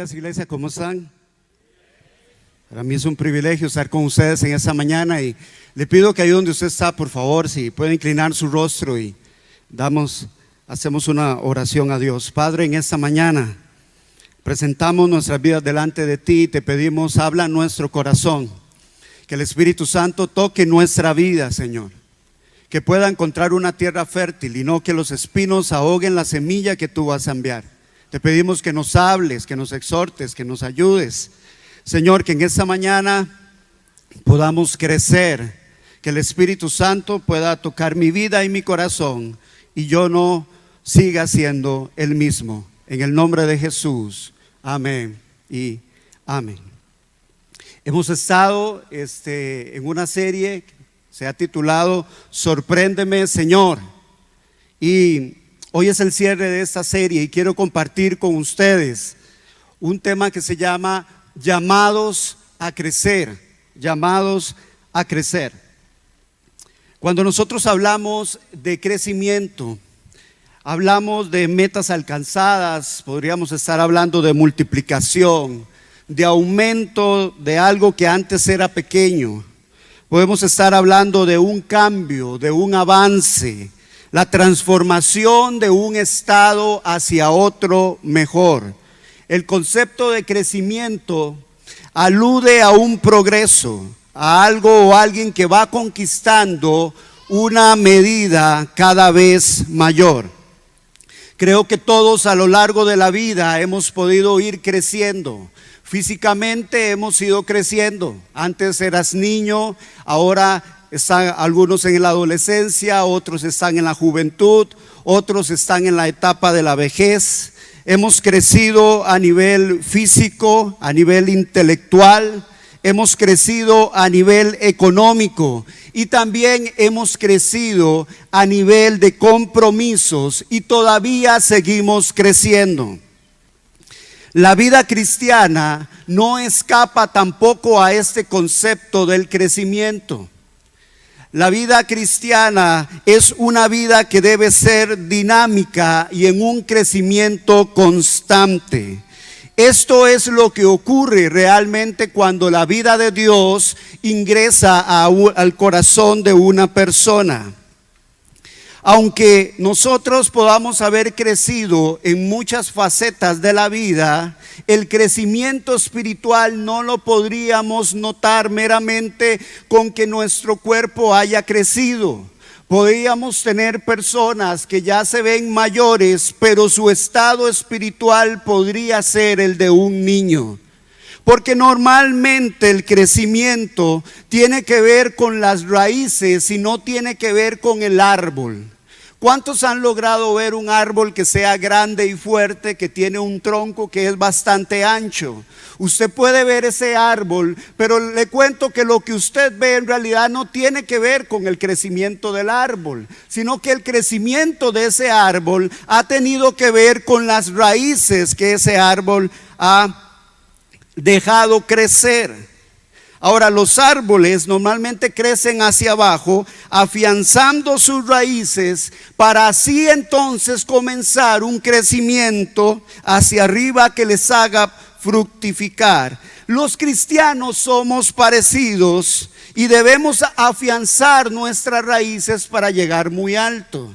días, iglesia, ¿cómo están? Para mí es un privilegio estar con ustedes en esta mañana y le pido que ahí donde usted está, por favor, si puede inclinar su rostro y hacemos una oración a Dios. Padre, en esta mañana presentamos nuestras vidas delante de ti y te pedimos, habla en nuestro corazón, que el Espíritu Santo toque nuestra vida, Señor, que pueda encontrar una tierra fértil y no que los espinos ahoguen la semilla que tú vas a enviar. Te pedimos que nos hables, que nos exhortes, que nos ayudes, Señor, que en esta mañana podamos crecer, que el Espíritu Santo pueda tocar mi vida y mi corazón y yo no siga siendo el mismo. En el nombre de Jesús, amén y amén. Hemos estado en una serie que se ha titulado Sorpréndeme, Señor, y hoy es el cierre de esta serie y quiero compartir con ustedes un tema que se llama llamados a crecer, llamados a crecer. Cuando nosotros hablamos de crecimiento, hablamos de metas alcanzadas, podríamos estar hablando de multiplicación, de aumento de algo que antes era pequeño. Podemos estar hablando de un cambio, de un avance, la transformación de un estado hacia otro mejor. El concepto de crecimiento alude a un progreso, a algo o alguien que va conquistando una medida cada vez mayor. Creo que todos a lo largo de la vida hemos podido ir creciendo. Físicamente hemos ido creciendo. Antes eras niño, ahora están algunos en la adolescencia, otros están en la juventud, otros están en la etapa de la vejez. Hemos crecido a nivel físico, a nivel intelectual, hemos crecido a nivel económico y también hemos crecido a nivel de compromisos y todavía seguimos creciendo. La vida cristiana no escapa tampoco a este concepto del crecimiento. La vida cristiana es una vida que debe ser dinámica y en un crecimiento constante. Esto es lo que ocurre realmente cuando la vida de Dios ingresa al corazón de una persona. Aunque nosotros podamos haber crecido en muchas facetas de la vida, el crecimiento espiritual no lo podríamos notar meramente con que nuestro cuerpo haya crecido. Podríamos tener personas que ya se ven mayores, pero su estado espiritual podría ser el de un niño. Porque normalmente el crecimiento tiene que ver con las raíces y no tiene que ver con el árbol. ¿Cuántos han logrado ver un árbol que sea grande y fuerte, que tiene un tronco que es bastante ancho? Usted puede ver ese árbol, pero le cuento que lo que usted ve en realidad no tiene que ver con el crecimiento del árbol, sino que el crecimiento de ese árbol ha tenido que ver con las raíces que ese árbol ha dejado crecer. Ahora, los árboles normalmente crecen hacia abajo, afianzando sus raíces para así entonces comenzar un crecimiento hacia arriba que les haga fructificar. Los cristianos somos parecidos y debemos afianzar nuestras raíces para llegar muy alto.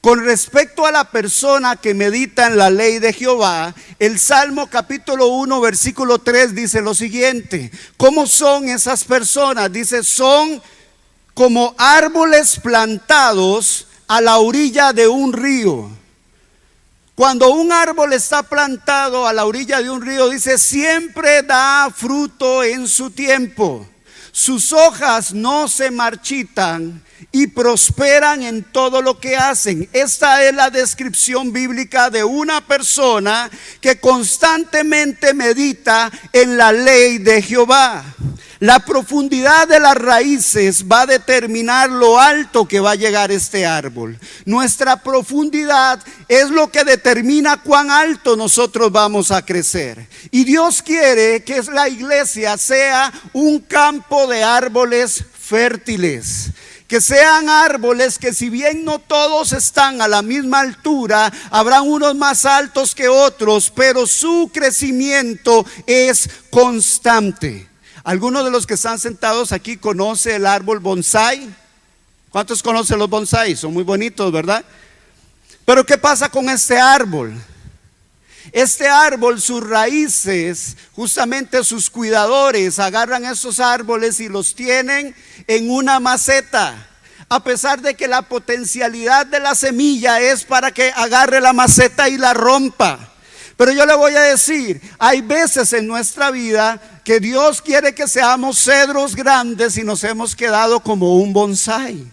Con respecto a la persona que medita en la ley de Jehová, el Salmo capítulo 1 versículo 3 dice lo siguiente: ¿cómo son esas personas? Dice, son como árboles plantados a la orilla de un río. Cuando un árbol está plantado a la orilla de un río, dice, siempre da fruto en su tiempo. Sus hojas no se marchitan y prosperan en todo lo que hacen. Esta es la descripción bíblica de una persona que constantemente medita en la ley de Jehová. La profundidad de las raíces va a determinar lo alto que va a llegar este árbol. Nuestra profundidad es lo que determina cuán alto nosotros vamos a crecer. Y Dios quiere que la iglesia sea un campo de árboles fértiles. Que sean árboles que, si bien no todos están a la misma altura, habrán unos más altos que otros, pero su crecimiento es constante. ¿Algunos de los que están sentados aquí conoce el árbol bonsái? ¿Cuántos conocen los bonsái? Son muy bonitos, ¿verdad? Pero ¿qué pasa con este árbol? Este árbol, sus raíces, justamente sus cuidadores agarran esos árboles y los tienen en una maceta, a pesar de que la potencialidad de la semilla es para que agarre la maceta y la rompa. Pero yo le voy a decir, hay veces en nuestra vida que Dios quiere que seamos cedros grandes y nos hemos quedado como un bonsái.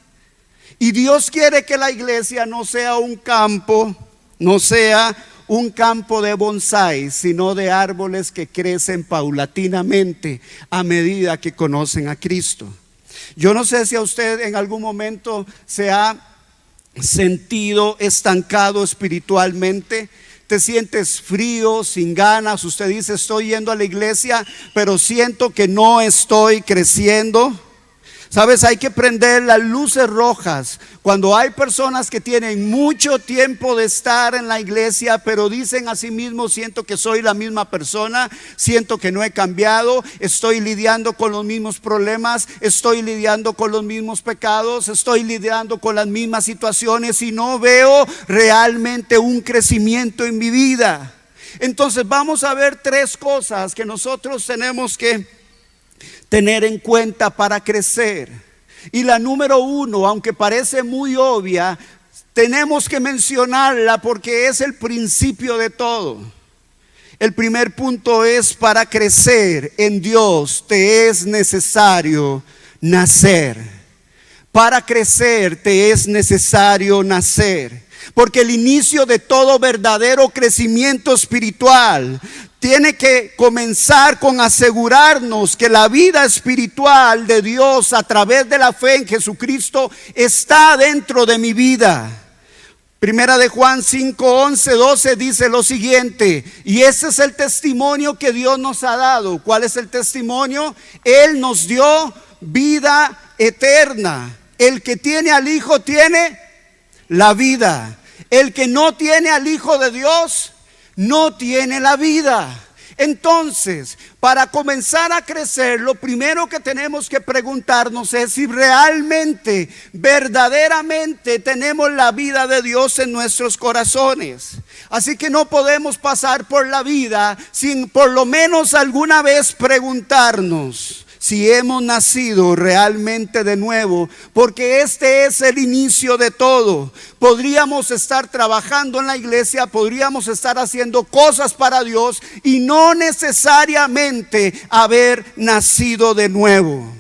Y Dios quiere que la iglesia no sea un campo, no sea un campo de bonsái, sino de árboles que crecen paulatinamente a medida que conocen a Cristo. Yo no sé si a usted en algún momento se ha sentido estancado espiritualmente. Te sientes frío, sin ganas. Usted dice: estoy yendo a la iglesia, pero siento que no estoy creciendo. Sabes, hay que prender las luces rojas cuando hay personas que tienen mucho tiempo de estar en la iglesia, pero dicen a sí mismos: siento que soy la misma persona, siento que no he cambiado, estoy lidiando con los mismos problemas, estoy lidiando con los mismos pecados, estoy lidiando con las mismas situaciones y no veo realmente un crecimiento en mi vida. Entonces vamos a ver tres cosas que nosotros tenemos que tener en cuenta para crecer. Y la número uno, aunque parece muy obvia, tenemos que mencionarla porque es el principio de todo. El primer punto es: para crecer en Dios te es necesario nacer. Para crecer te es necesario nacer. Porque el inicio de todo verdadero crecimiento espiritual tiene que comenzar con asegurarnos que la vida espiritual de Dios a través de la fe en Jesucristo está dentro de mi vida. Primera de Juan 5, 11, 12 dice lo siguiente: y ese es el testimonio que Dios nos ha dado. ¿Cuál es el testimonio? Él nos dio vida eterna. El que tiene al Hijo tiene la vida. El que no tiene al Hijo de Dios no tiene la vida. Entonces, para comenzar a crecer, lo primero que tenemos que preguntarnos es si realmente, verdaderamente tenemos la vida de Dios en nuestros corazones. Así que no podemos pasar por la vida sin por lo menos alguna vez preguntarnos si hemos nacido realmente de nuevo, porque este es el inicio de todo. Podríamos estar trabajando en la iglesia, podríamos estar haciendo cosas para Dios y no necesariamente haber nacido de nuevo.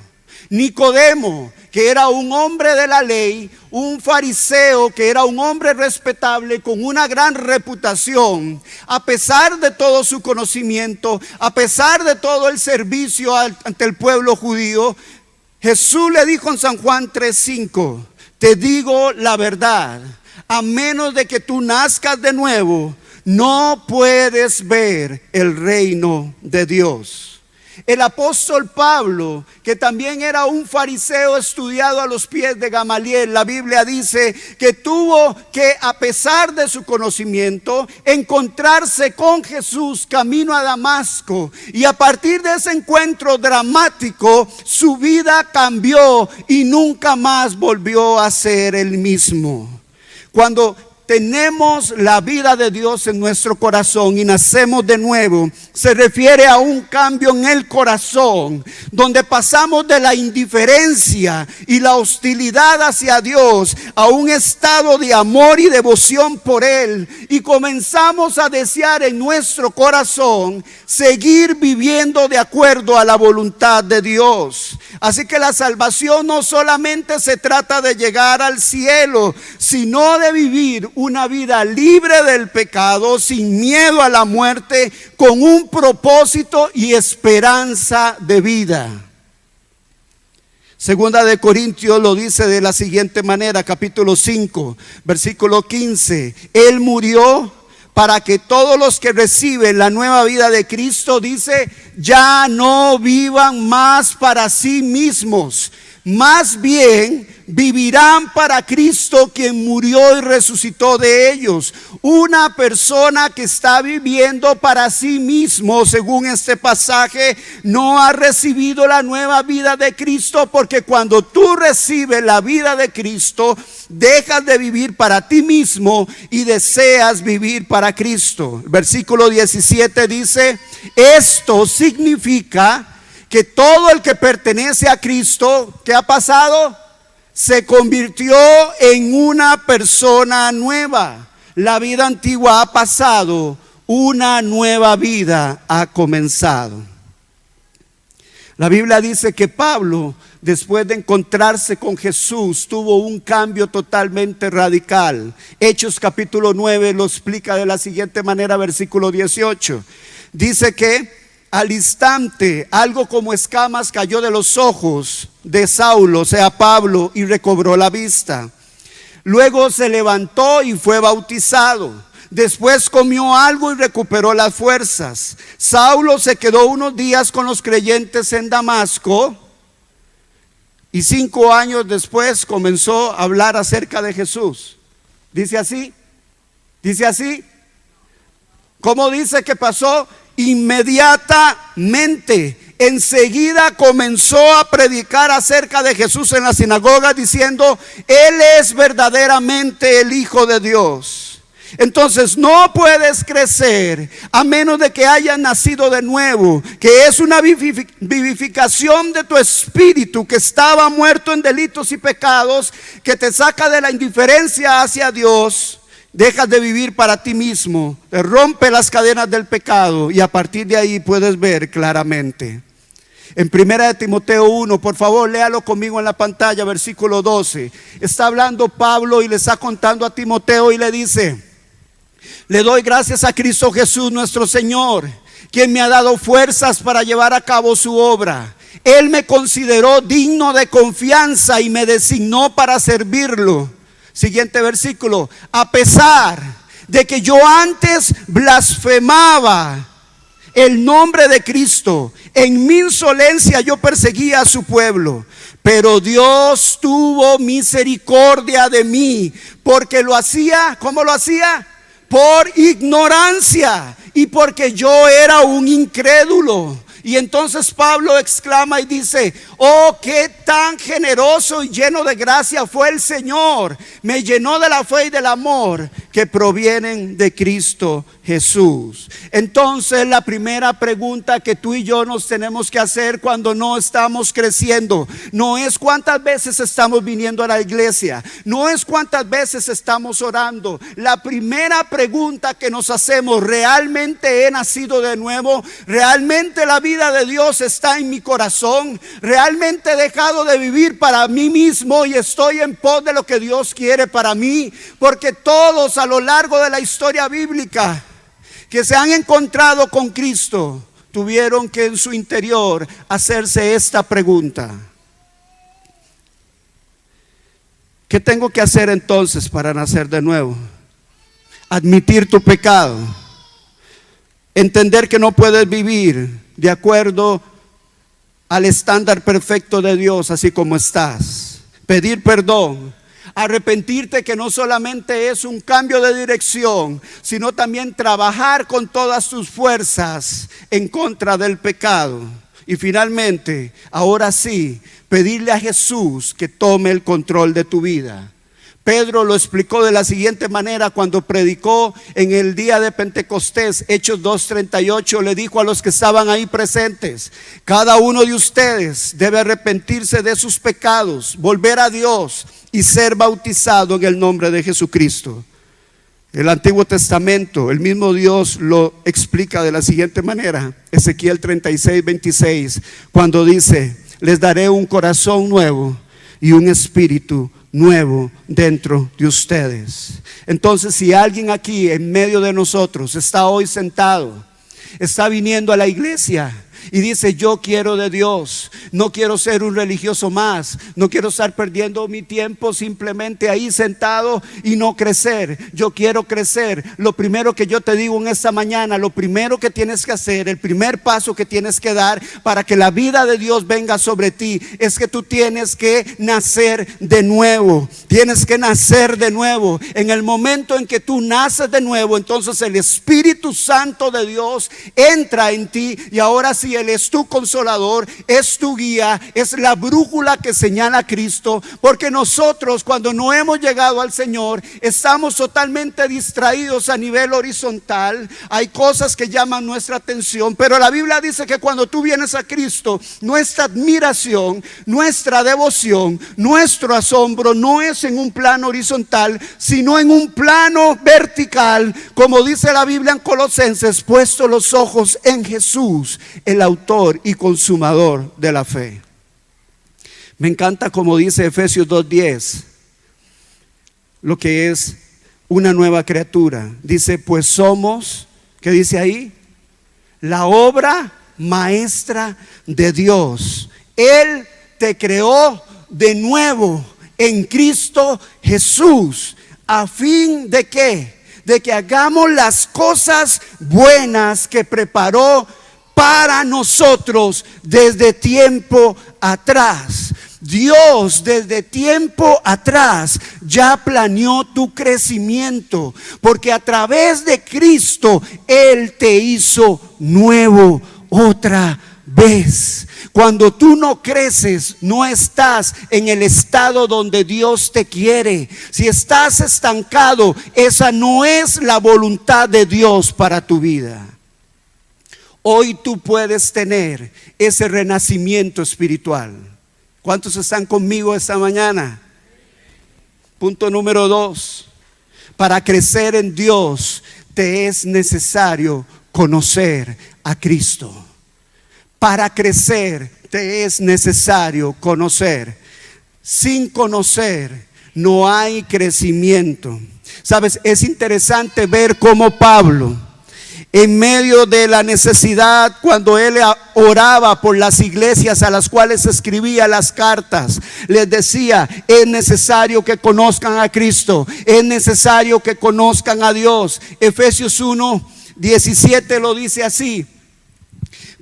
Nicodemo, que era un hombre de la ley, un fariseo que era un hombre respetable con una gran reputación, a pesar de todo su conocimiento, a pesar de todo el servicio ante el pueblo judío, Jesús le dijo en San Juan 3:5: te digo la verdad, a menos de que tú nazcas de nuevo, no puedes ver el reino de Dios. El apóstol Pablo, que también era un fariseo estudiado a los pies de Gamaliel, la Biblia dice que tuvo que, a pesar de su conocimiento, encontrarse con Jesús camino a Damasco. Y a partir de ese encuentro dramático, su vida cambió y nunca más volvió a ser el mismo. Cuando tenemos la vida de Dios en nuestro corazón y nacemos de nuevo, se refiere a un cambio en el corazón, donde pasamos de la indiferencia y la hostilidad hacia Dios a un estado de amor y devoción por Él, y comenzamos a desear en nuestro corazón seguir viviendo de acuerdo a la voluntad de Dios. Así que la salvación no solamente se trata de llegar al cielo, sino de vivir una vida libre del pecado, sin miedo a la muerte, con un propósito y esperanza de vida. Segunda de Corintios lo dice de la siguiente manera, capítulo 5, versículo 15: Él murió para que todos los que reciben la nueva vida de Cristo, dice, ya no vivan más para sí mismos, Más bien vivirán para Cristo, quien murió y resucitó de ellos. Una persona que está viviendo para sí mismo, según este pasaje, no ha recibido la nueva vida de Cristo, porque cuando tú recibes la vida de Cristo, dejas de vivir para ti mismo y deseas vivir para Cristo. El versículo 17 dice: esto significa que todo el que pertenece a Cristo, ¿qué ha pasado? Se convirtió en una persona nueva. La vida antigua ha pasado, una nueva vida ha comenzado. La Biblia dice que Pablo, después de encontrarse con Jesús, tuvo un cambio totalmente radical. Hechos capítulo 9 lo explica de la siguiente manera, versículo 18. Dice que al instante, algo como escamas cayó de los ojos de Saulo, o sea Pablo, y recobró la vista. Luego se levantó y fue bautizado. Después comió algo y recuperó las fuerzas. Saulo se quedó unos días con los creyentes en Damasco y 5 años después comenzó a hablar acerca de Jesús. ¿Dice así? ¿Dice así? ¿Cómo dice que pasó? Inmediatamente, enseguida comenzó a predicar acerca de Jesús en la sinagoga, diciendo: Él es verdaderamente el Hijo de Dios. Entonces no puedes crecer a menos de que hayas nacido de nuevo, que es una vivificación de tu espíritu que estaba muerto en delitos y pecados, que te saca de la indiferencia hacia Dios. Dejas de vivir para ti mismo, te rompe las cadenas del pecado y a partir de ahí puedes ver claramente. En 1 Timoteo 1, por favor léalo conmigo en la pantalla, versículo 12. Está hablando Pablo y le está contando a Timoteo y le dice: le doy gracias a Cristo Jesús nuestro Señor, quien me ha dado fuerzas para llevar a cabo su obra. Él me consideró digno de confianza y me designó para servirlo. Siguiente versículo: a pesar de que yo antes blasfemaba el nombre de Cristo, en mi insolencia yo perseguía a su pueblo, pero Dios tuvo misericordia de mí, porque lo hacía, ¿cómo lo hacía? Por ignorancia y porque yo era un incrédulo. Y entonces Pablo exclama y dice: oh, qué tan generoso y lleno de gracia fue el Señor. Me llenó de la fe y del amor que provienen de Cristo Jesús. Entonces la primera pregunta que tú y yo nos tenemos que hacer cuando no estamos creciendo no es cuántas veces estamos viniendo a la iglesia, no es cuántas veces estamos orando. La primera pregunta que nos hacemos: ¿realmente he nacido de nuevo? ¿Realmente la vida de Dios está en mi corazón? ¿Realmente he dejado de vivir para mí mismo y estoy en pos de lo que Dios quiere para mí? Porque todos a lo largo de la historia bíblica que se han encontrado con Cristo tuvieron que en su interior hacerse esta pregunta: ¿qué tengo que hacer entonces para nacer de nuevo? Admitir tu pecado, entender que no puedes vivir de acuerdo al estándar perfecto de Dios así como estás, pedir perdón, arrepentirte, que no solamente es un cambio de dirección, sino también trabajar con todas tus fuerzas en contra del pecado. Y finalmente, ahora sí, pedirle a Jesús que tome el control de tu vida. Pedro lo explicó de la siguiente manera cuando predicó en el día de Pentecostés. Hechos 2:38, le dijo a los que estaban ahí presentes: cada uno de ustedes debe arrepentirse de sus pecados, volver a Dios y ser bautizado en el nombre de Jesucristo. El Antiguo Testamento, el mismo Dios lo explica de la siguiente manera. Ezequiel 36:26, cuando dice: les daré un corazón nuevo y un espíritu nuevo dentro de ustedes. Entonces, si alguien aquí en medio de nosotros está hoy sentado, está viniendo a la iglesia, y dice: yo quiero de Dios, no quiero ser un religioso más, no quiero estar perdiendo mi tiempo simplemente ahí sentado y no crecer. Yo quiero crecer. Lo primero que yo te digo en esta mañana, lo primero que tienes que hacer, el primer paso que tienes que dar para que la vida de Dios venga sobre ti, es que tú tienes que nacer de nuevo. Tienes que nacer de nuevo. En el momento en que tú naces de nuevo, entonces el Espíritu Santo de Dios entra en ti, y ahora sí Él es tu consolador, es tu guía, es la brújula que señala a Cristo. Porque nosotros, cuando no hemos llegado al Señor, estamos totalmente distraídos a nivel horizontal. Hay cosas que llaman nuestra atención, pero la Biblia dice que cuando tú vienes a Cristo, nuestra admiración, nuestra devoción, nuestro asombro no es en un plano horizontal, sino en un plano vertical, como dice la Biblia en Colosenses: puesto los ojos en Jesús, el autor y consumador de la fe. Me encanta como dice Efesios 2:10, lo que es una nueva criatura. Dice: pues somos, ¿qué dice ahí? La obra maestra de Dios. Él te creó de nuevo en Cristo Jesús, a fin de ¿qué? De que hagamos las cosas buenas que preparó para nosotros desde tiempo atrás. Dios desde tiempo atrás ya planeó tu crecimiento, porque a través de Cristo Él te hizo nuevo otra vez. Cuando tú no creces, no estás en el estado donde Dios te quiere. Si estás estancado, esa no es la voluntad de Dios para tu vida. Hoy tú puedes tener ese renacimiento espiritual. ¿Cuántos están conmigo esta mañana? Punto número 2. Para crecer en Dios te es necesario conocer a Cristo. Para crecer te es necesario conocer. Sin conocer no hay crecimiento. Sabes, es interesante ver cómo Pablo, en medio de la necesidad, cuando él oraba por las iglesias a las cuales escribía las cartas, les decía: es necesario que conozcan a Cristo, es necesario que conozcan a Dios. Efesios 1:17 lo dice así: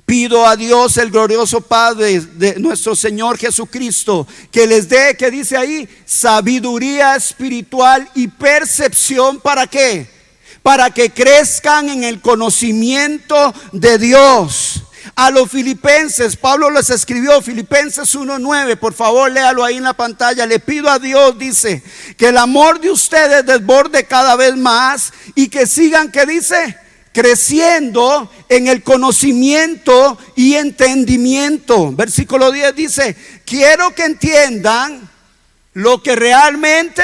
pido a Dios, el glorioso Padre de nuestro Señor Jesucristo, que les dé, que dice ahí, sabiduría espiritual y percepción. ¿Para qué? Para que crezcan en el conocimiento de Dios. A los filipenses, Pablo les escribió, Filipenses 1:9, por favor léalo ahí en la pantalla. Le pido a Dios, dice, que el amor de ustedes desborde cada vez más, y que sigan, ¿qué dice? Creciendo en el conocimiento y entendimiento. Versículo 10 dice: quiero que entiendan lo que realmente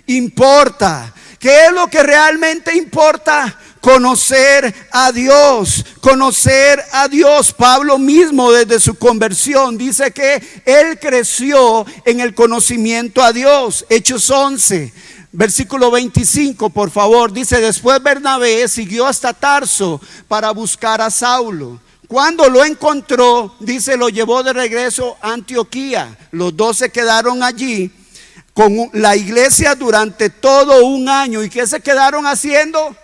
importa. ¿Qué es lo que realmente importa? Conocer a Dios, conocer a Dios. Pablo mismo, desde su conversión, dice que él creció en el conocimiento a Dios. Hechos 11, versículo 25, por favor, dice: después Bernabé siguió hasta Tarso para buscar a Saulo. Cuando lo encontró, dice, lo llevó de regreso a Antioquía. Los dos se quedaron allí con la iglesia durante todo un año. ¿Y qué se quedaron haciendo?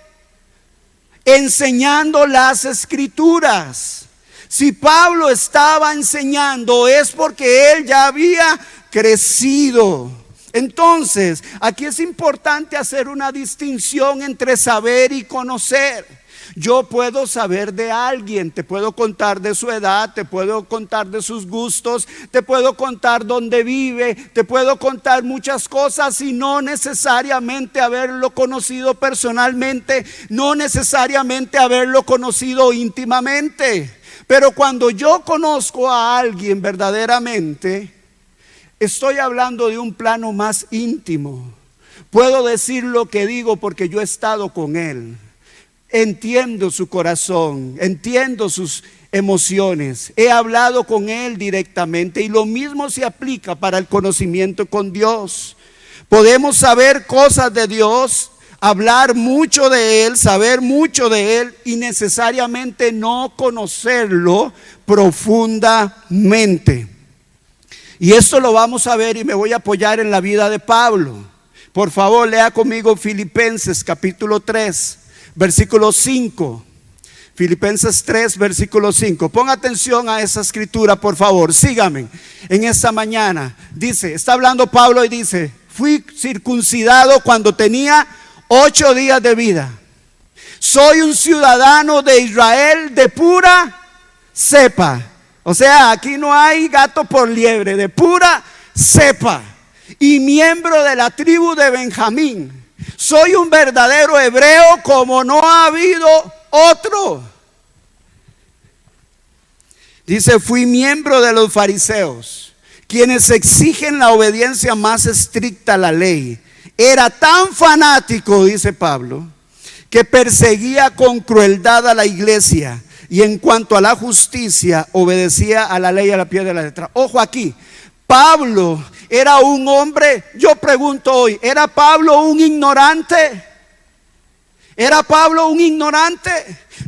Enseñando las escrituras. Si Pablo estaba enseñando, es porque él ya había crecido. Entonces, aquí es importante hacer una distinción entre saber y conocer. Yo puedo saber de alguien, te puedo contar de su edad, te puedo contar de sus gustos, te puedo contar dónde vive, te puedo contar muchas cosas, y no necesariamente haberlo conocido personalmente, no necesariamente haberlo conocido íntimamente. Pero cuando yo conozco a alguien verdaderamente, estoy hablando de un plano más íntimo. Puedo decir lo que digo porque yo he estado con él. Entiendo su corazón, entiendo sus emociones, he hablado con él directamente, y lo mismo se aplica para el conocimiento con Dios. Podemos saber cosas de Dios hablar mucho de Él, saber mucho de Él y necesariamente no conocerlo profundamente. Y esto lo vamos a ver y me voy a apoyar en la vida de Pablo. Por favor, lea conmigo Filipenses capítulo 3, versículo 5. Filipenses 3, versículo 5. Ponga atención a esa escritura, por favor. Sígame en esta mañana. Dice, está hablando Pablo y dice: fui circuncidado cuando tenía 8 días de vida. Soy un ciudadano de Israel de pura cepa. O sea, aquí no hay gato por liebre, de pura cepa. Y miembro de la tribu de Benjamín. Soy un verdadero hebreo como no ha habido otro. Dice, fui miembro de los fariseos, quienes exigen la obediencia más estricta a la ley. Era tan fanático, dice Pablo, que perseguía con crueldad a la iglesia. Y en cuanto a la justicia, obedecía a la ley a la pie de la letra. Ojo aquí, Pablo era un hombre, yo pregunto hoy, ¿era Pablo un ignorante? ¿Era Pablo un ignorante?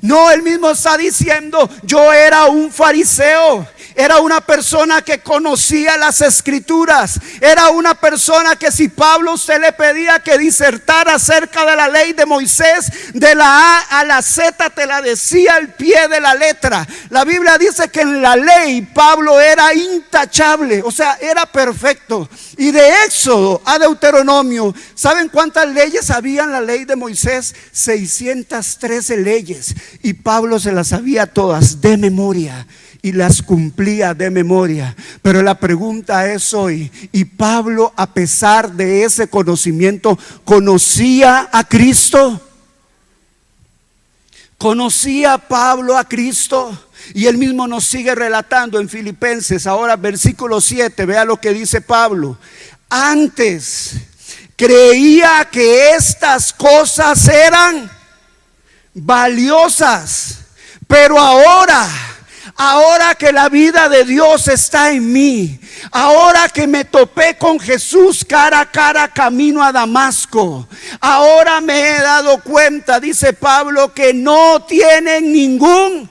No, él mismo está diciendo, yo era un fariseo. Era una persona que conocía las escrituras. Era una persona que si Pablo usted le pedía que disertara acerca de la ley de Moisés, de la A a la Z te la decía al pie de la letra. La Biblia dice que en la ley Pablo era intachable, o sea, era perfecto. Y de Éxodo a Deuteronomio, ¿saben cuántas leyes había en la ley de Moisés? 613 leyes. Y Pablo se las sabía todas de memoria y las cumplía de memoria. Pero la pregunta es hoy, ¿y Pablo, a pesar de ese conocimiento, conocía a Cristo? ¿Conocía Pablo a Cristo? Y él mismo nos sigue relatando en Filipenses, ahora versículo 7, vea lo que dice Pablo. Antes creía que estas cosas eran valiosas, pero ahora que la vida de Dios está en mí, ahora que me topé con Jesús cara a cara camino a Damasco, ahora me he dado cuenta, dice Pablo, que no tienen ningún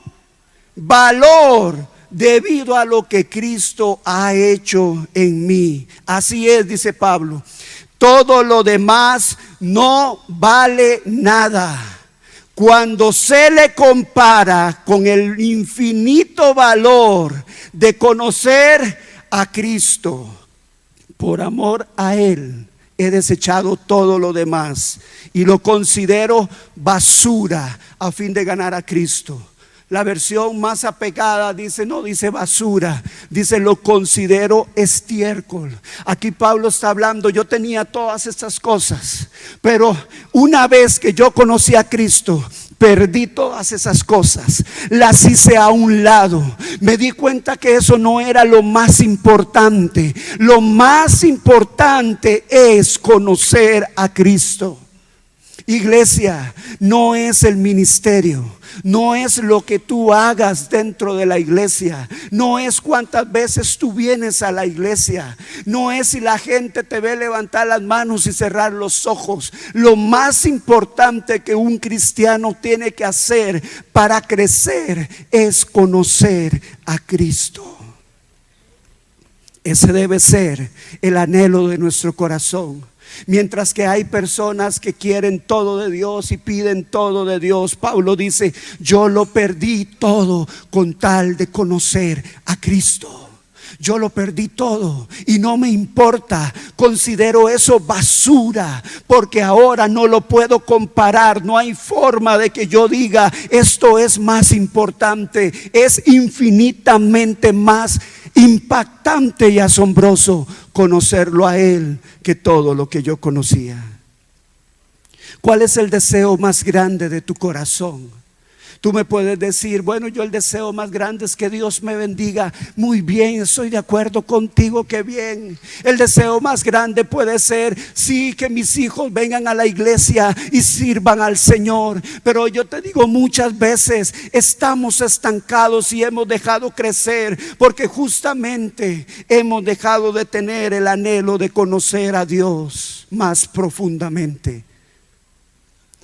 valor debido a lo que Cristo ha hecho en mí. Así es, dice Pablo, todo lo demás no vale nada cuando se le compara con el infinito valor de conocer a Cristo. Por amor a Él he desechado todo lo demás y lo considero basura a fin de ganar a Cristo. La versión más apegada dice, no dice basura, dice lo considero estiércol. Aquí Pablo está hablando, yo tenía todas estas cosas, pero una vez que yo conocí a Cristo, perdí todas esas cosas, las hice a un lado. Me di cuenta que eso no era lo más importante. Lo más importante es conocer a Cristo. Iglesia, no es el ministerio, no es lo que tú hagas dentro de la iglesia, no es cuántas veces tú vienes a la iglesia, no es si la gente te ve levantar las manos y cerrar los ojos. Lo más importante que un cristiano tiene que hacer para crecer es conocer a Cristo. Ese debe ser el anhelo de nuestro corazón. Mientras que hay personas que quieren todo de Dios y piden todo de Dios, Pablo dice, yo lo perdí todo con tal de conocer a Cristo. Yo lo perdí todo y no me importa, considero eso basura, porque ahora no lo puedo comparar. No hay forma de que yo diga esto es más importante. Es infinitamente más impactante y asombroso conocerlo a Él que todo lo que yo conocía. ¿Cuál es el deseo más grande de tu corazón? Tú me puedes decir, bueno, yo el deseo más grande es que Dios me bendiga. Muy bien, estoy de acuerdo contigo, qué bien. El deseo más grande puede ser, sí, que mis hijos vengan a la iglesia y sirvan al Señor. Pero yo te digo, muchas veces estamos estancados y hemos dejado crecer porque justamente hemos dejado de tener el anhelo de conocer a Dios más profundamente.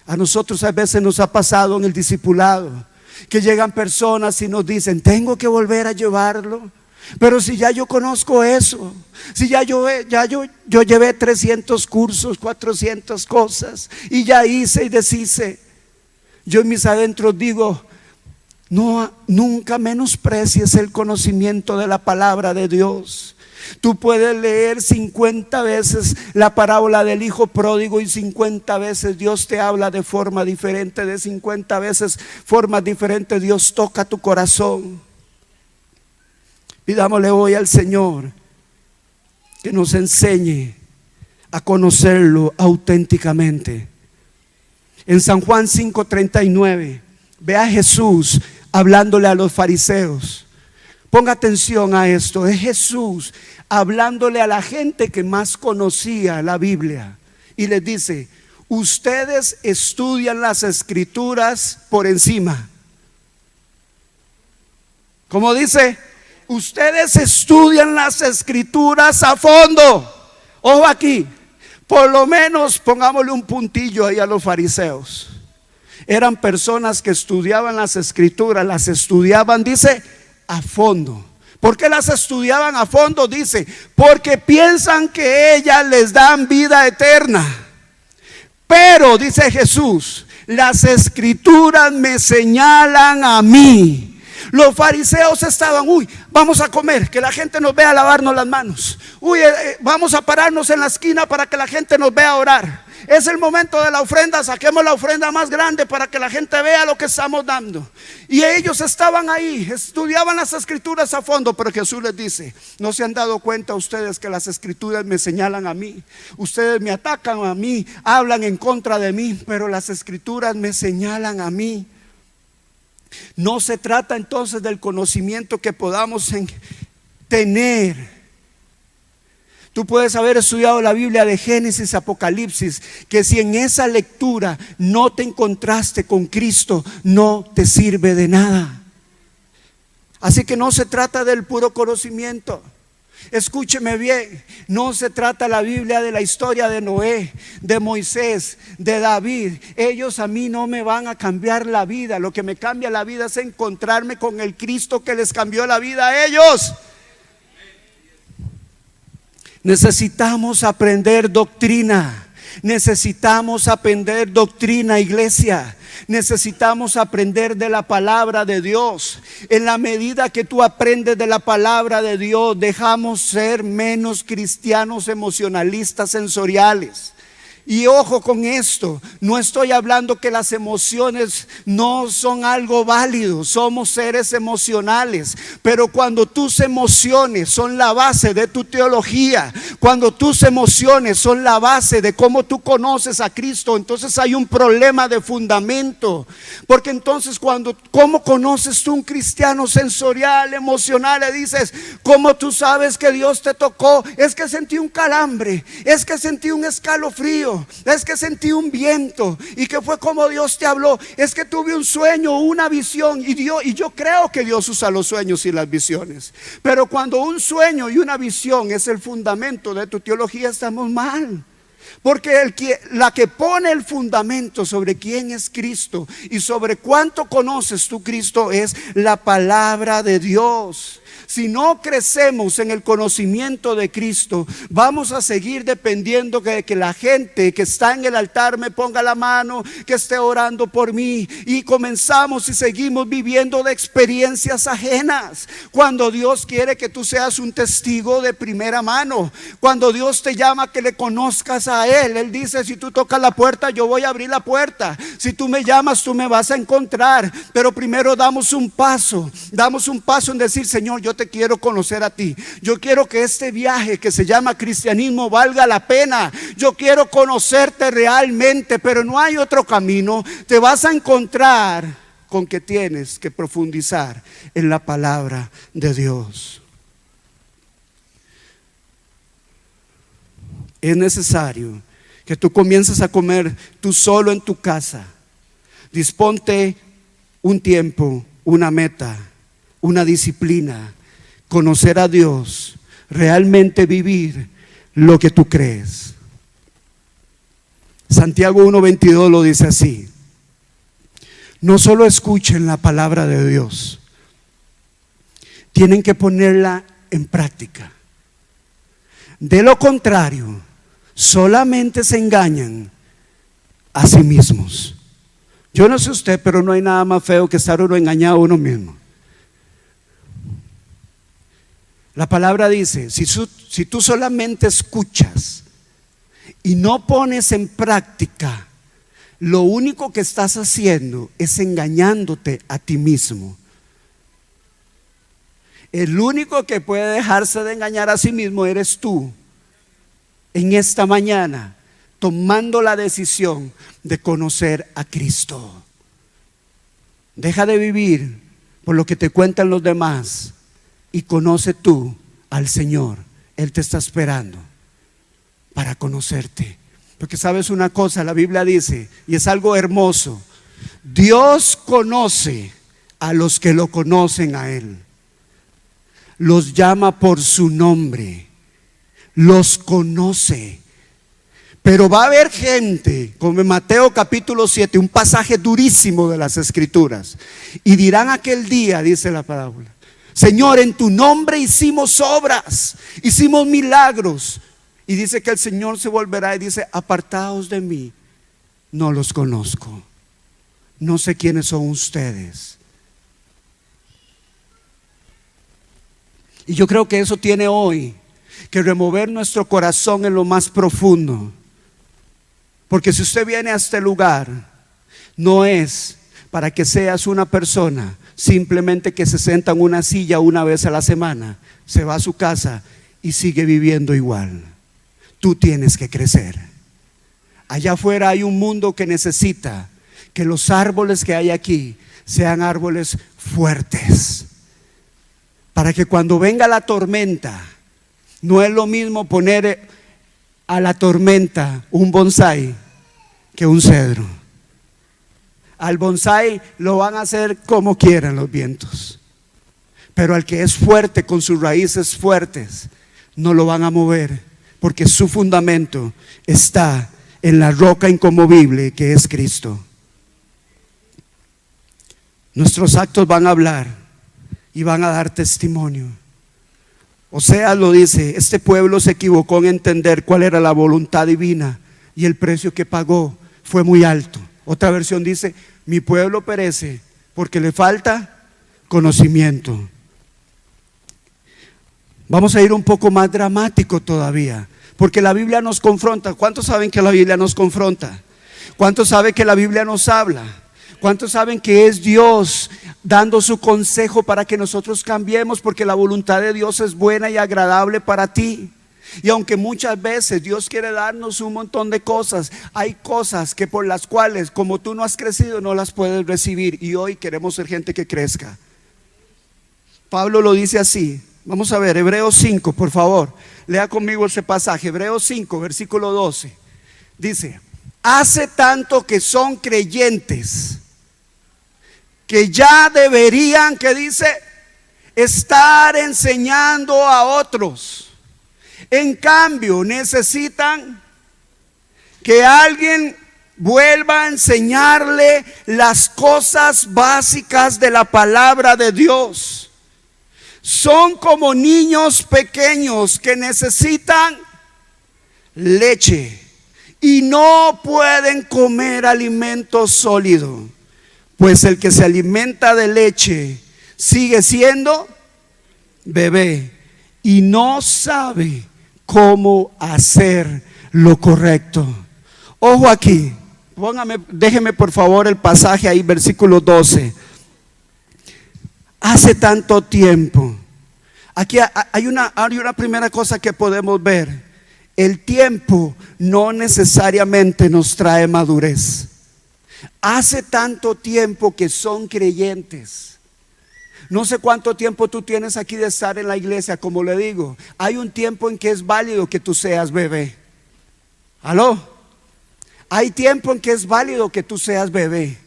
A nosotros a veces nos ha pasado en el discipulado que llegan personas y nos dicen: tengo que volver a llevarlo. Pero si ya yo conozco eso, si ya yo llevé 300 cursos, 400 cosas y ya hice y deshice. Yo en mis adentros digo: no, nunca menosprecies el conocimiento de la palabra de Dios. Tú puedes leer 50 veces la parábola del hijo pródigo y 50 veces Dios te habla de forma diferente, de 50 veces formas diferentes Dios toca tu corazón. Pidámosle hoy al Señor que nos enseñe a conocerlo auténticamente. En San Juan 5:39 ve a Jesús hablándole a los fariseos. Ponga atención a esto. Es Jesús hablándole a la gente que más conocía la Biblia y les dice: ustedes estudian las escrituras por encima. ¿Cómo dice? Ustedes estudian las escrituras a fondo. Ojo aquí, por lo menos pongámosle un puntillo ahí a los fariseos. Eran personas que estudiaban las escrituras, las estudiaban, dice, a fondo. ¿Por qué las estudiaban a fondo? Dice, porque piensan que ellas les dan vida eterna. Pero, dice Jesús, las escrituras me señalan a mí. Los fariseos estaban: uy, vamos a comer, que la gente nos vea lavarnos las manos. Uy, vamos a pararnos en la esquina para que la gente nos vea orar. Es el momento de la ofrenda, saquemos la ofrenda más grande para que la gente vea lo que estamos dando. Y ellos estaban ahí, estudiaban las escrituras a fondo. Pero Jesús les dice: ¿no se han dado cuenta ustedes que las escrituras me señalan a mí? Ustedes me atacan a mí, hablan en contra de mí, pero las escrituras me señalan a mí. No se trata entonces del conocimiento que podamos tener. Tú puedes haber estudiado la Biblia de Génesis, Apocalipsis, que si en esa lectura no te encontraste con Cristo, no te sirve de nada. Así que no se trata del puro conocimiento. Escúcheme bien, no se trata la Biblia de la historia de Noé, de Moisés, de David. Ellos a mí no me van a cambiar la vida. Lo que me cambia la vida es encontrarme con el Cristo que les cambió la vida a ellos. Necesitamos aprender doctrina. Necesitamos aprender doctrina, iglesia. Necesitamos aprender de la palabra de Dios. En la medida que tú aprendes de la palabra de Dios, dejamos ser menos cristianos emocionalistas sensoriales. Y ojo con esto, no estoy hablando que las emociones no son algo válido, somos seres emocionales, pero cuando tus emociones son la base de tu teología, cuando tus emociones son la base de cómo tú conoces a Cristo, entonces hay un problema de fundamento. Porque entonces ¿cómo conoces tú un cristiano sensorial, emocional? Le dices: ¿cómo tú sabes que Dios te tocó? Es que sentí un calambre, es que sentí un escalofrío, es que sentí un viento. ¿Y que fue como Dios te habló? Es que tuve un sueño, una visión. Y yo creo que Dios usa los sueños y las visiones. Pero cuando un sueño y una visión es el fundamento de tu teología, estamos mal. Porque la que pone el fundamento sobre quién es Cristo y sobre cuánto conoces tú Cristo es la palabra de Dios. Si no crecemos en el conocimiento de Cristo, vamos a seguir dependiendo de que la gente que está en el altar me ponga la mano, que esté orando por mí. Y comenzamos y seguimos viviendo de experiencias ajenas, cuando Dios quiere que tú seas un testigo de primera mano. Cuando Dios te llama a que le conozcas a Él, Él dice: si tú tocas la puerta, yo voy a abrir la puerta. Si tú me llamas, tú me vas a encontrar. Pero primero damos un paso en decir: Señor, yo te quiero conocer a ti. Yo quiero que este viaje que se llama cristianismo valga la pena. Yo quiero conocerte realmente, pero no hay otro camino. Te vas a encontrar con que tienes que profundizar en la palabra de Dios. Es necesario que tú comiences a comer tú solo en tu casa. Disponte un tiempo, una meta, una disciplina. Conocer a Dios, realmente vivir lo que tú crees. Santiago 1:22 lo dice así: no solo escuchen la palabra de Dios, tienen que ponerla en práctica. De lo contrario, solamente se engañan a sí mismos. Yo no sé usted, pero no hay nada más feo que estar uno engañado a uno mismo. La palabra dice, si tú solamente escuchas y no pones en práctica, lo único que estás haciendo es engañándote a ti mismo. El único que puede dejarse de engañar a sí mismo eres tú. En esta mañana, tomando la decisión de conocer a Cristo. Deja de vivir por lo que te cuentan los demás y conoce tú al Señor. Él te está esperando para conocerte. Porque sabes una cosa, la Biblia dice, y es algo hermoso: Dios conoce a los que lo conocen a Él. Los llama por su nombre, los conoce. Pero va a haber gente, como en Mateo capítulo 7, un pasaje durísimo de las Escrituras, y dirán aquel día, dice la parábola: Señor, en tu nombre hicimos obras, hicimos milagros. Y dice que el Señor se volverá y dice: apartaos de mí, no los conozco, no sé quiénes son ustedes. Y yo creo que eso tiene hoy que remover nuestro corazón en lo más profundo. Porque si usted viene a este lugar, no es para que seas una persona simplemente que se sienta en una silla una vez a la semana, se va a su casa y sigue viviendo igual. Tú tienes que crecer. Allá afuera hay un mundo que necesita que los árboles que hay aquí sean árboles fuertes, para que cuando venga la tormenta, no es lo mismo poner a la tormenta un bonsái que un cedro. Al bonsái lo van a hacer como quieran los vientos, pero al que es fuerte, con sus raíces fuertes, no lo van a mover, porque su fundamento está en la roca inconmovible que es Cristo. Nuestros actos van a hablar y van a dar testimonio. Oseas lo dice: este pueblo se equivocó en entender cuál era la voluntad divina y el precio que pagó fue muy alto. Otra versión dice: mi pueblo perece porque le falta conocimiento. Vamos a ir un poco más dramático todavía, porque la Biblia nos confronta. ¿Cuántos saben que la Biblia nos confronta? ¿Cuántos saben que la Biblia nos habla? ¿Cuántos saben que es Dios dando su consejo para que nosotros cambiemos? Porque la voluntad de Dios es buena y agradable para ti. Y aunque muchas veces Dios quiere darnos un montón de cosas, hay cosas que por las cuales, como tú no has crecido, no las puedes recibir. Y hoy queremos ser gente que crezca. Pablo lo dice así. Vamos a ver, Hebreos 5, por favor. Lea conmigo ese pasaje. Hebreos 5, versículo 12. Dice: hace tanto que son creyentes que ya deberían, ¿qué dice? Estar enseñando a otros. En cambio, necesitan que alguien vuelva a enseñarle las cosas básicas de la palabra de Dios. Son como niños pequeños que necesitan leche y no pueden comer alimento sólido, pues el que se alimenta de leche sigue siendo bebé y no sabe cómo hacer lo correcto. Ojo aquí, déjeme por favor el pasaje ahí, versículo 12. Hace tanto tiempo. Aquí hay una primera cosa que podemos ver. El tiempo no necesariamente nos trae madurez. Hace tanto tiempo que son creyentes. No sé cuánto tiempo tú tienes aquí de estar en la iglesia. Como le digo, hay un tiempo en que es válido que tú seas bebé. ¿Aló? Hay tiempo en que es válido que tú seas bebé,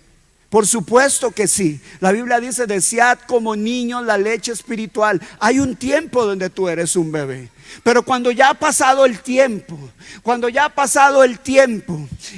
Por supuesto que sí. La Biblia dice: desead como niños la leche espiritual. Hay un tiempo donde tú eres un bebé. Pero cuando ya ha pasado el tiempo,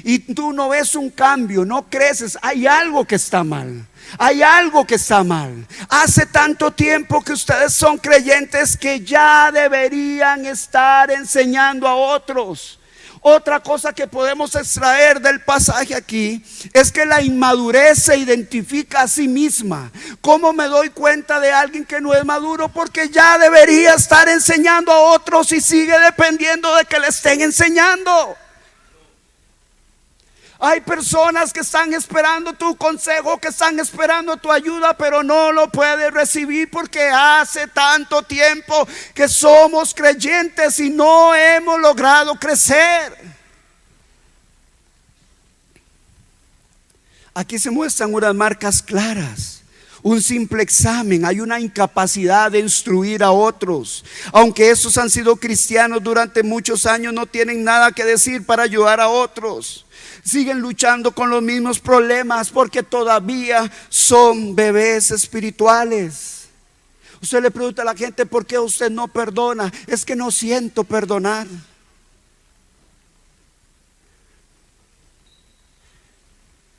y tú no ves un cambio, no creces, hay algo que está mal. Hay algo que está mal. Hace tanto tiempo que ustedes son creyentes que ya deberían estar enseñando a otros. Otra cosa que podemos extraer del pasaje aquí es que la inmadurez se identifica a sí misma. ¿Cómo me doy cuenta de alguien que no es maduro? Porque ya debería estar enseñando a otros y sigue dependiendo de que le estén enseñando. Hay personas que están esperando tu consejo, que están esperando tu ayuda, pero no lo puedes recibir porque hace tanto tiempo que somos creyentes y no hemos logrado crecer. Aquí se muestran unas marcas claras. Un simple examen, hay una incapacidad de instruir a otros. Aunque estos han sido cristianos durante muchos años, no tienen nada que decir para ayudar a otros. Siguen luchando con los mismos problemas porque todavía son bebés espirituales. Usted le pregunta a la gente: ¿por qué usted no perdona? Es que no siento perdonar.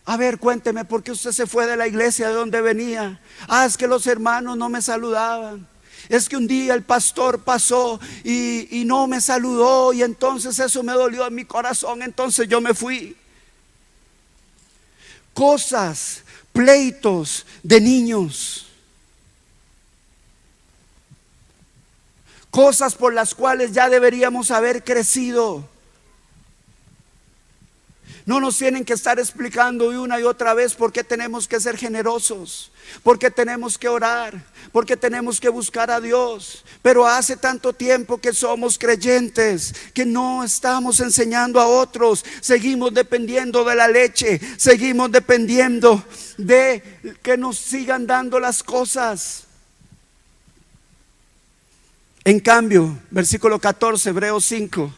A ver, cuénteme, ¿por qué usted se fue de la iglesia de donde venía? Es que los hermanos no me saludaban. Es que un día el pastor pasó y no me saludó, y entonces eso me dolió en mi corazón, entonces yo me fui. Cosas, pleitos de niños, cosas por las cuales ya deberíamos haber crecido. No nos tienen que estar explicando una y otra vez por qué tenemos que ser generosos, por qué tenemos que orar, por qué tenemos que buscar a Dios. Pero hace tanto tiempo que somos creyentes que no estamos enseñando a otros. Seguimos dependiendo de la leche, seguimos dependiendo de que nos sigan dando las cosas. En cambio, versículo 14, Hebreos 5.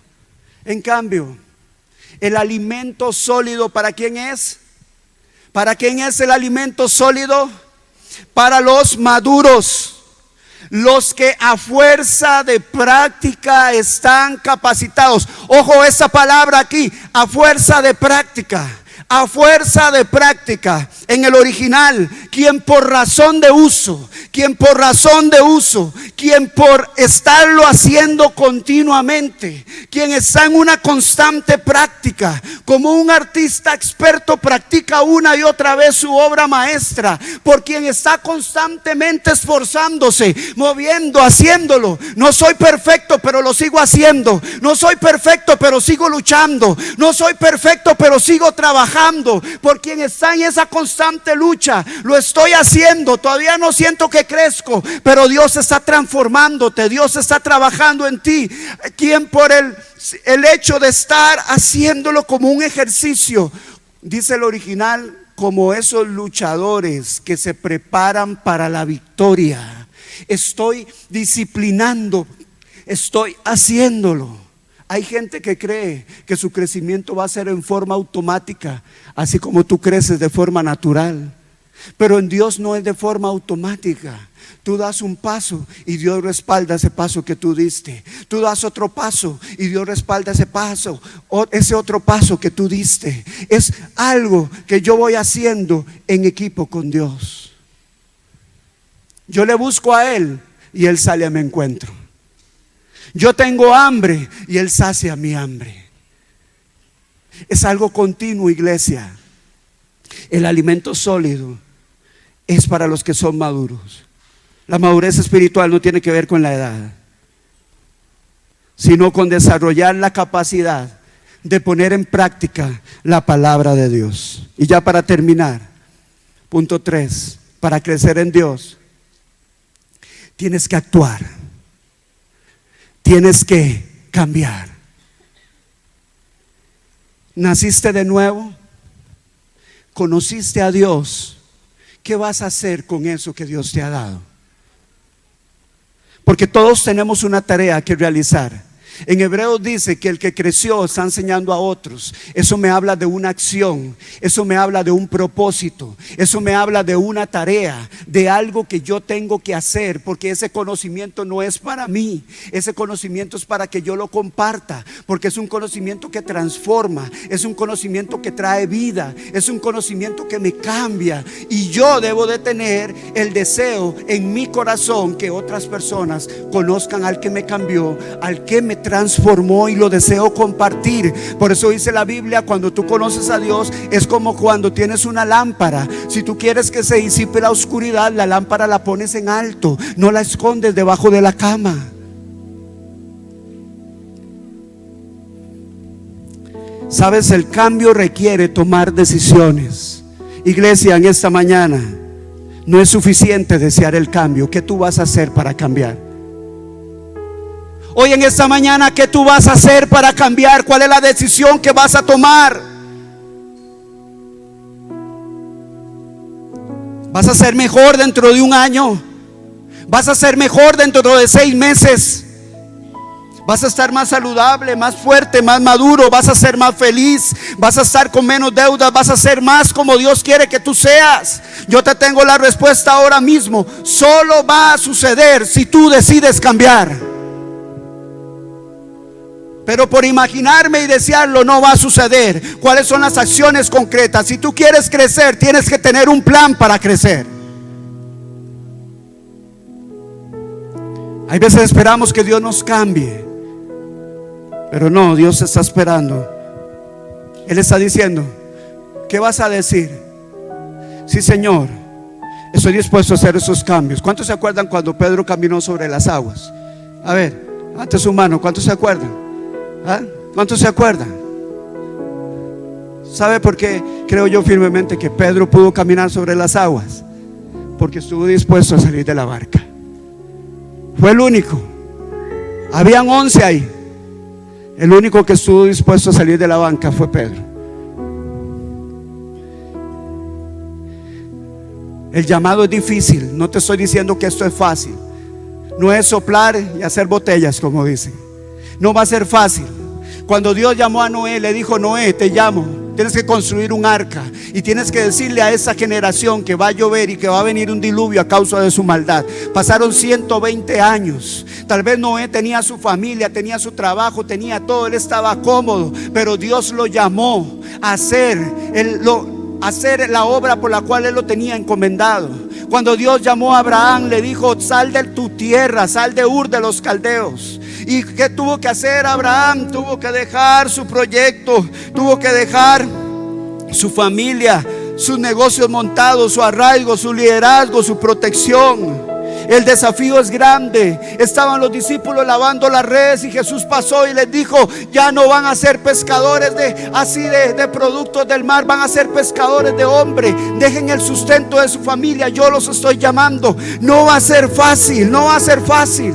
En cambio, el alimento sólido, ¿para quién es? ¿Para quién es el alimento sólido? Para los maduros, los que a fuerza de práctica están capacitados. Ojo esa palabra aquí: a fuerza de práctica. A fuerza de práctica. En el original, quien por razón de uso, quien por estarlo haciendo continuamente, quien está en una constante práctica, como un artista experto practica una y otra vez su obra maestra, por quien está constantemente esforzándose, moviendo, haciéndolo. No soy perfecto, pero lo sigo haciendo. No soy perfecto, pero sigo luchando. No soy perfecto, pero sigo trabajando. Por quien está en esa constante lucha, lo estoy haciendo. Todavía no siento que crezco, pero Dios está transformándote, Dios está trabajando en ti. Quien por el hecho de estar haciéndolo como un ejercicio, dice el original, como esos luchadores que se preparan para la victoria. Estoy disciplinando, estoy haciéndolo. Hay gente que cree que su crecimiento va a ser en forma automática, así como tú creces de forma natural. Pero en Dios no es de forma automática. Tú das un paso y Dios respalda ese paso que tú diste. Tú das otro paso y Dios respalda ese paso, ese otro paso que tú diste. Es algo que yo voy haciendo en equipo con Dios. Yo le busco a Él y Él sale a mi encuentro. Yo tengo hambre y Él sacia mi hambre. Es algo continuo, iglesia. El alimento sólido es para los que son maduros. La madurez espiritual no tiene que ver con la edad, sino con desarrollar la capacidad de poner en práctica la palabra de Dios. Y ya para terminar, punto 3, para crecer en Dios, tienes que actuar. Tienes que cambiar. Naciste de nuevo, conociste a Dios. ¿Qué vas a hacer con eso que Dios te ha dado? Porque todos tenemos una tarea que realizar. En Hebreos dice que el que creció está enseñando a otros. Eso me habla de una acción, eso me habla de un propósito, eso me habla de una tarea, de algo que yo tengo que hacer, porque ese conocimiento no es para mí, ese conocimiento es para que yo lo comparta, porque es un conocimiento que transforma, es un conocimiento que trae vida, es un conocimiento que me cambia, y yo debo de tener el deseo en mi corazón que otras personas conozcan al que me cambió, al que me transformó, y lo deseo compartir. Por eso dice la Biblia, cuando tú conoces a Dios es como cuando tienes una lámpara. Si tú quieres que se disipe la oscuridad, la lámpara la pones en alto, no la escondes debajo de la cama. Sabes, el cambio requiere tomar decisiones. Iglesia, en esta mañana no es suficiente desear el cambio. ¿Qué tú vas a hacer para cambiar? Hoy en esta mañana, ¿qué tú vas a hacer para cambiar? ¿Cuál es la decisión que vas a tomar? ¿Vas a ser mejor dentro de un año? ¿Vas a ser mejor dentro de 6 meses? ¿Vas a estar más saludable, más fuerte, más maduro? ¿Vas a ser más feliz? ¿Vas a estar con menos deudas? ¿Vas a ser más como Dios quiere que tú seas? Yo te tengo la respuesta ahora mismo. Solo va a suceder si tú decides cambiar. Pero por imaginarme y desearlo no va a suceder. ¿Cuáles son las acciones concretas? Si tú quieres crecer, tienes que tener un plan para crecer. Hay veces esperamos que Dios nos cambie, pero no, Dios está esperando. Él está diciendo: ¿qué vas a decir? Sí, Señor, estoy dispuesto a hacer esos cambios. ¿Cuántos se acuerdan cuando Pedro caminó sobre las aguas? A ver, levante su mano. ¿Cuántos se acuerdan? ¿Ah? ¿Cuántos se acuerdan? ¿Sabe por qué creo yo firmemente que Pedro pudo caminar sobre las aguas? Porque estuvo dispuesto a salir de la barca. Fue el único. Habían 11 ahí. El único que estuvo dispuesto a salir de la banca fue Pedro. El llamado es difícil. No te estoy diciendo que esto es fácil. No es soplar y hacer botellas, como dicen. No va a ser fácil. Cuando Dios llamó a Noé, le dijo: Noé, te llamo, tienes que construir un arca, y tienes que decirle a esa generación que va a llover y que va a venir un diluvio a causa de su maldad. Pasaron 120 años. Tal vez Noé tenía su familia, tenía su trabajo, tenía todo, él estaba cómodo, pero Dios lo llamó a hacer la obra por la cual él lo tenía encomendado. Cuando Dios llamó a Abraham, le dijo: sal de tu tierra, sal de Ur de los Caldeos. ¿Y qué tuvo que hacer Abraham? Tuvo que dejar su proyecto, tuvo que dejar su familia, sus negocios montados, su arraigo, su liderazgo, su protección. El desafío es grande. Estaban los discípulos lavando las redes y Jesús pasó y les dijo: ya no van a ser pescadores de productos del mar, van a ser pescadores de hombres. Dejen el sustento de su familia, yo los estoy llamando. No va a ser fácil, no va a ser fácil.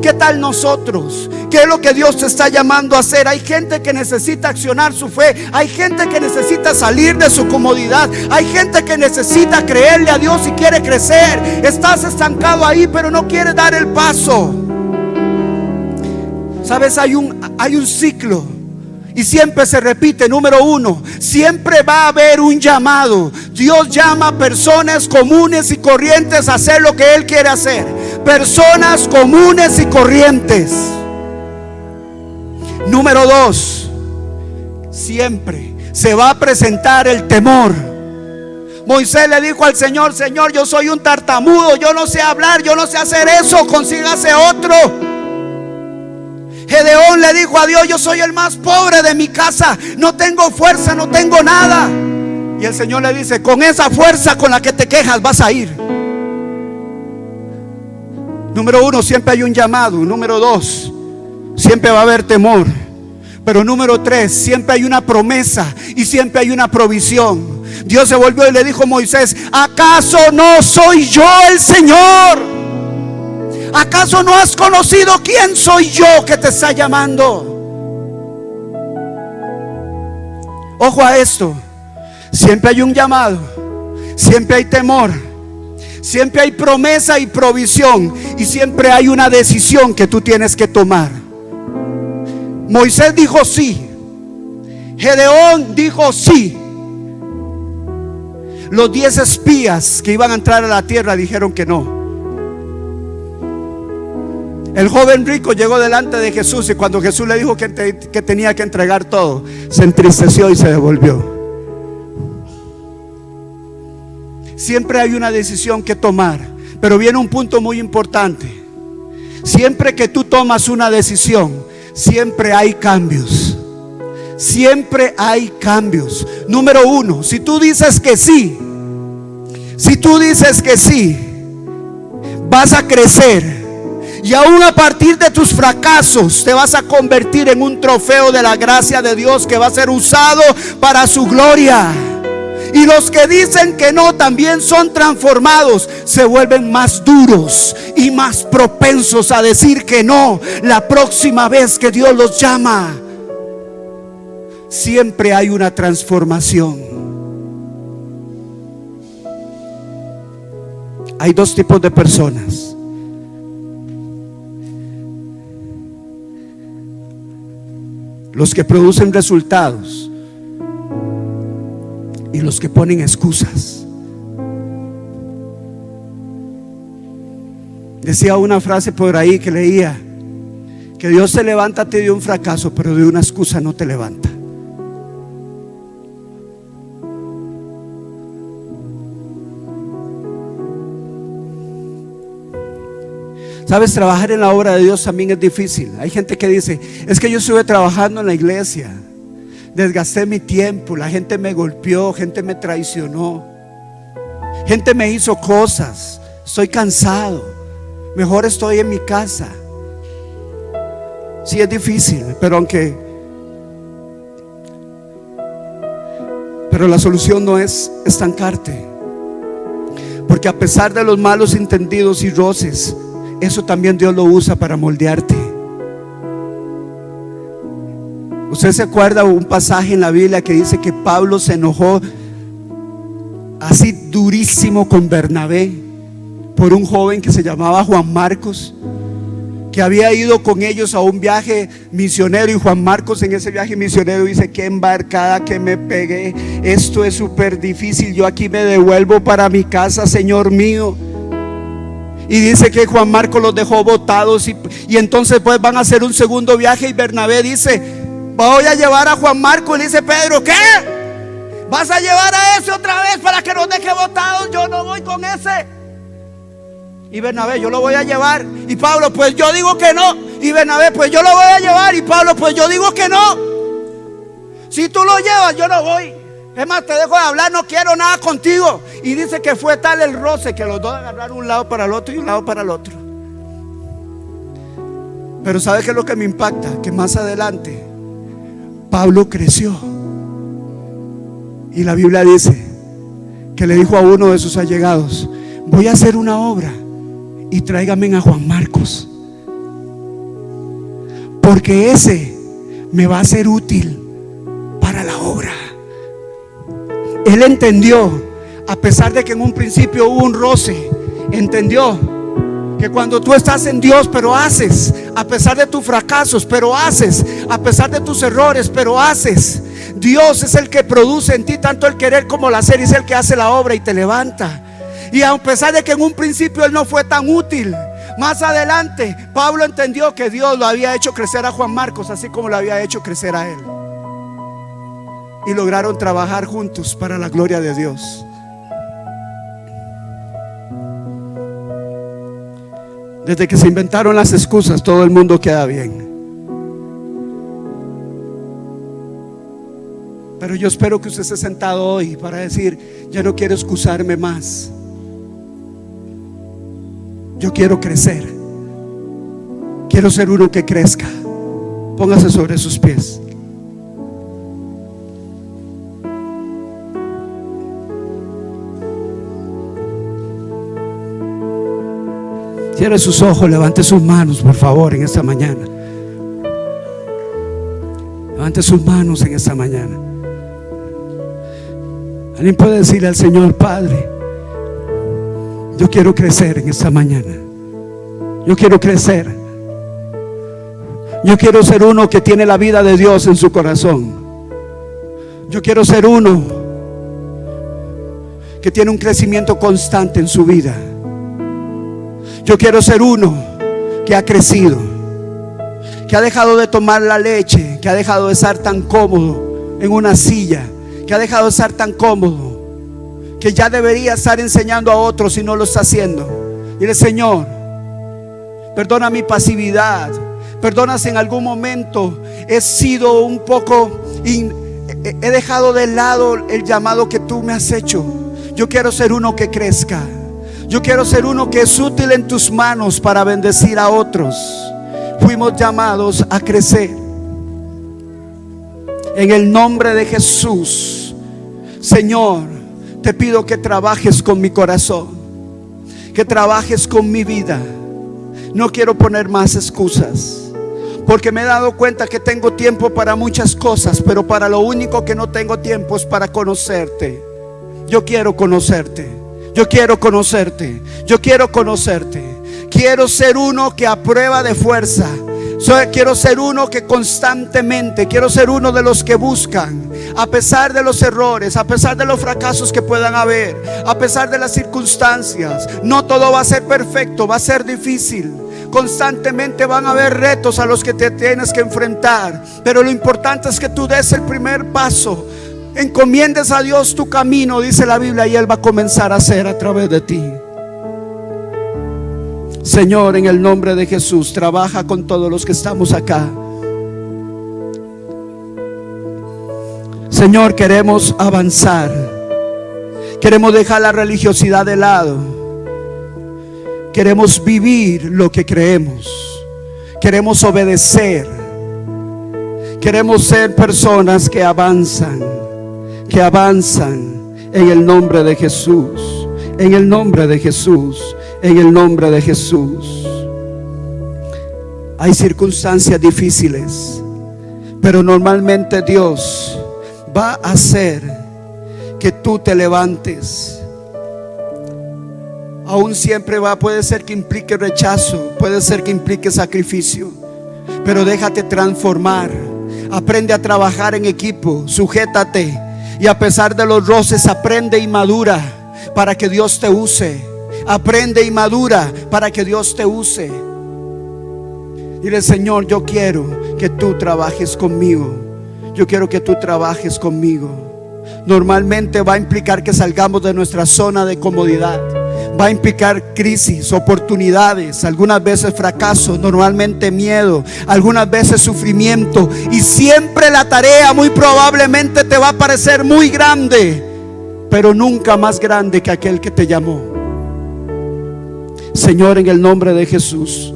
¿Qué tal nosotros? ¿Qué es lo que Dios te está llamando a hacer? Hay gente que necesita accionar su fe. Hay gente que necesita salir de su comodidad. Hay gente que necesita creerle a Dios y quiere crecer. Estás estancado ahí, pero no quieres dar el paso. Sabes, hay un ciclo y siempre se repite. Número 1, siempre va a haber un llamado. Dios llama a personas comunes y corrientes a hacer lo que Él quiere hacer. Personas comunes y corrientes. Número 2, siempre se va a presentar el temor. Moisés le dijo al Señor: Señor, yo soy un tartamudo, yo no sé hablar, yo no sé hacer eso, consígase otro. Gedeón le dijo a Dios: yo soy el más pobre de mi casa, no tengo fuerza, no tengo nada. Y el Señor le dice: con esa fuerza con la que te quejas vas a ir. Número 1, siempre hay un llamado. Número 2, siempre va a haber temor. Pero número 3, siempre hay una promesa y siempre hay una provisión. Dios se volvió y le dijo a Moisés: ¿acaso no soy yo el Señor? ¿Acaso no has conocido quién soy yo que te está llamando? Ojo a esto. Siempre hay un llamado, siempre hay temor, siempre hay promesa y provisión, y siempre hay una decisión que tú tienes que tomar. Moisés dijo sí. Gedeón dijo sí. Los 10 espías que iban a entrar a la tierra dijeron que no. El joven rico llegó delante de Jesús y cuando Jesús le dijo que tenía que entregar todo, se entristeció y se devolvió. Siempre hay una decisión que tomar, pero viene un punto muy importante. Siempre que tú tomas una decisión, siempre hay cambios. Siempre hay cambios. Número 1, si tú dices que sí, vas a crecer. Y aún a partir de tus fracasos te vas a convertir en un trofeo de la gracia de Dios que va a ser usado para su gloria. Y los que dicen que no también son transformados, se vuelven más duros y más propensos a decir que no la próxima vez que Dios los llama. Siempre hay una transformación. Hay 2 tipos de personas. Los que producen resultados y los que ponen excusas. Decía una frase por ahí que leía, que Dios se levanta a ti de un fracaso, pero de una excusa no te levanta. Sabes, trabajar en la obra de Dios también es difícil. Hay gente que dice, es que yo estuve trabajando en la iglesia, desgasté mi tiempo, la gente me golpeó, gente me traicionó, gente me hizo cosas, estoy cansado, mejor estoy en mi casa. Sí, es difícil, pero la solución no es estancarte, porque a pesar de los malos entendidos y roces, eso también Dios lo usa para moldearte. ¿Usted se acuerda un pasaje en la Biblia que dice que Pablo se enojó así durísimo con Bernabé por un joven que se llamaba Juan Marcos, que había ido con ellos a un viaje misionero? Y Juan Marcos en ese viaje misionero dice: qué embarcada que me pegué, esto es súper difícil, yo aquí me devuelvo para mi casa, Señor mío. Y dice que Juan Marcos los dejó botados y entonces pues van a hacer un segundo viaje. Y Bernabé dice: voy a llevar a Juan Marcos. Y le dice Pedro: ¿qué? ¿Vas a llevar a ese otra vez para que nos deje botados? Yo no voy con ese. Y Bernabé: yo lo voy a llevar. Y Pablo: pues yo digo que no. Y Bernabé: pues yo lo voy a llevar. Y Pablo: pues yo digo que no. Si tú lo llevas, yo no voy. Es más, te dejo de hablar, no quiero nada contigo. Y dice que fue tal el roce que los dos agarraron un lado para el otro y un lado para el otro. Pero ¿sabe qué es lo que me impacta? Que más adelante Pablo creció. Y la Biblia dice que le dijo a uno de sus allegados: voy a hacer una obra y tráigame a Juan Marcos, porque ese me va a ser útil para la obra. Él entendió, a pesar de que en un principio hubo un roce, entendió que cuando tú estás en Dios, pero haces, a pesar de tus fracasos, pero haces, a pesar de tus errores, pero haces, Dios es el que produce en ti tanto el querer como el hacer, y es el que hace la obra y te levanta. Y a pesar de que en un principio él no fue tan útil, más adelante Pablo entendió que Dios lo había hecho crecer a Juan Marcos, así como lo había hecho crecer a él. Y lograron trabajar juntos para la gloria de Dios. Desde que se inventaron las excusas, todo el mundo queda bien. Pero yo espero que usted esté sentado hoy para decir: ya no quiero excusarme más, yo quiero crecer, quiero ser uno que crezca. Póngase sobre sus pies. Cierre sus ojos, levante sus manos, por favor, en esta mañana. Levante sus manos en esta mañana. Alguien puede decirle al Señor: Padre, yo quiero crecer en esta mañana. Yo quiero crecer. Yo quiero ser uno que tiene la vida de Dios en su corazón. Yo quiero ser uno que tiene un crecimiento constante en su vida. Yo quiero ser uno que ha crecido, que ha dejado de tomar la leche, que ha dejado de estar tan cómodo en una silla, que ha dejado de estar tan cómodo, que ya debería estar enseñando a otros y no lo está haciendo. Dile: Señor, perdona mi pasividad, perdona si en algún momento he sido un poco, he dejado de lado el llamado que tú me has hecho. Yo quiero ser uno que crezca. Yo quiero ser uno que es útil en tus manos para bendecir a otros. Fuimos llamados a crecer. En el nombre de Jesús, Señor, te pido que trabajes con mi corazón, que trabajes con mi vida. No quiero poner más excusas, porque me he dado cuenta que tengo tiempo para muchas cosas, pero para lo único que no tengo tiempo es para conocerte. Yo quiero conocerte. Yo quiero conocerte. Yo quiero conocerte. Quiero ser uno que a prueba de fuerza. Quiero ser uno que constantemente, quiero ser uno de los que buscan, a pesar de los errores, a pesar de los fracasos que puedan haber, a pesar de las circunstancias. No todo va a ser perfecto, va a ser difícil. Constantemente van a haber retos a los que te tienes que enfrentar, pero lo importante es que tú des el primer paso. Encomiendes a Dios tu camino, dice la Biblia, y Él va a comenzar a hacer a través de ti. Señor, en el nombre de Jesús, trabaja con todos los que estamos acá. Señor, queremos avanzar. Queremos dejar la religiosidad de lado. Queremos vivir lo que creemos. Queremos obedecer. Queremos ser personas que avanzan en el nombre de Jesús. En el nombre de Jesús. En el nombre de Jesús. Hay circunstancias difíciles, pero normalmente Dios va a hacer que tú te levantes. Aún siempre puede ser que implique rechazo, puede ser que implique sacrificio, pero déjate transformar. Aprende a trabajar en equipo, sujétate, y a pesar de los roces, aprende y madura para que Dios te use. Aprende y madura para que Dios te use. Dile: Señor, yo quiero que tú trabajes conmigo. Yo quiero que tú trabajes conmigo. Normalmente va a implicar que salgamos de nuestra zona de comodidad. Va a implicar crisis, oportunidades, algunas veces fracaso, normalmente miedo, algunas veces sufrimiento. Y siempre la tarea muy probablemente te va a parecer muy grande, pero nunca más grande que aquel que te llamó. Señor, en el nombre de Jesús,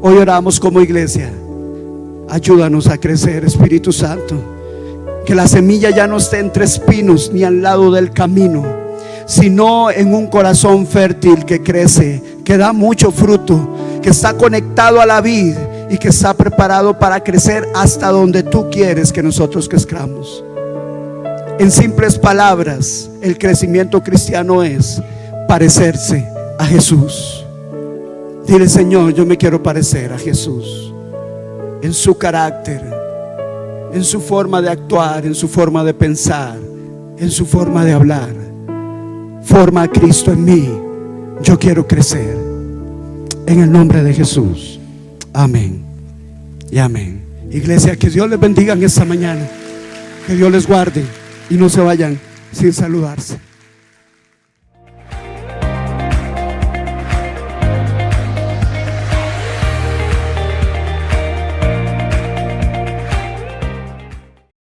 hoy oramos como iglesia. Ayúdanos a crecer, Espíritu Santo. Que la semilla ya no esté entre espinos ni al lado del camino, sino en un corazón fértil que crece, que da mucho fruto, que está conectado a la vid y que está preparado para crecer hasta donde tú quieres que nosotros crezcamos. En simples palabras, el crecimiento cristiano es parecerse a Jesús. Dile: Señor, yo me quiero parecer a Jesús en su carácter, en su forma de actuar, en su forma de pensar, en su forma de hablar. Forma a Cristo en mí. Yo quiero crecer. En el nombre de Jesús. Amén y amén. Iglesia, que Dios les bendiga en esta mañana. Que Dios les guarde y no se vayan sin saludarse.